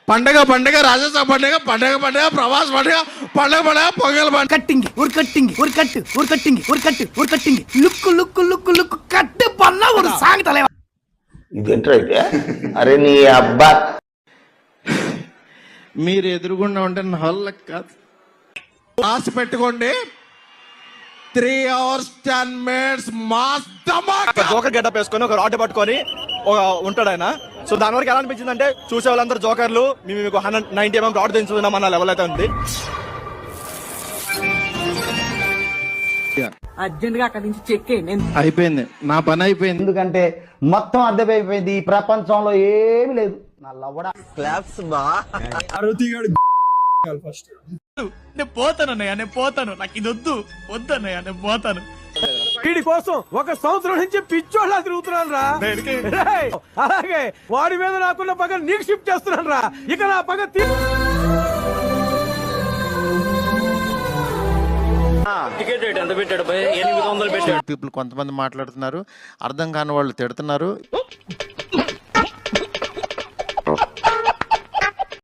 పండగ పండగ రాజస్థాన్ పండగ పండగ పండగ ప్రవాస్ పండగ పండగ పండగ పొంగల్ పండగ కట్టింగ్ లుక్ కట్టు పన్న ஒரு సాంగ్ தலைவா ఇదేంటైతే అరే నీ అబ్బా మీరు ఎదురుగుండా ఉంటే నా వల్ల కాదు. రాసి పెట్టుకోండి 3 hours 10 minutes మాస్ ధమాకా. జోకర్ గెటప్ వేసుకొని ఒక రాడ్ పట్టుకొని ఉంటాడు ఆయన. సో దాని వరకు ఎలా అనిపించింది అంటే చూసే వాళ్ళందరూ జోకర్లు, మేము మీకు 190 mm రాడ్ దించుతున్నాం అన్న లెవెల్ అయితే ఉంది. అర్జెంట్ గా అక్కడి నుంచి చెక్కే అయిపోయింది, నా పని అయిపోయింది. ఎందుకంటే మొత్తం అర్థమైపోయింది, ఈ ప్రపంచంలో ఏమి లేదు. నా లవ్వడా క్లాప్స్ బా. నేను పోతానన్నయ్య, నేను పోతాను, నాకు ఇది వద్దన్నయ్య, నేను పోతాను. వీడి కోసం 1 సంవత్సరం నుంచి పిచ్చోళ్ళ తిరుగుతున్నాను రా. అలాగే వాడి మీద నాకున్న పగ నీకు షిఫ్ట్ చేస్తున్నాను రా. ఇక నా పగ టికెట్ రేట్ ఎంత పెట్టాడు? 800 పెట్టాడు. పీపుల్ కొంతమంది మాట్లాడుతున్నారు, అర్థం కాని వాళ్ళు తిడుతున్నారు.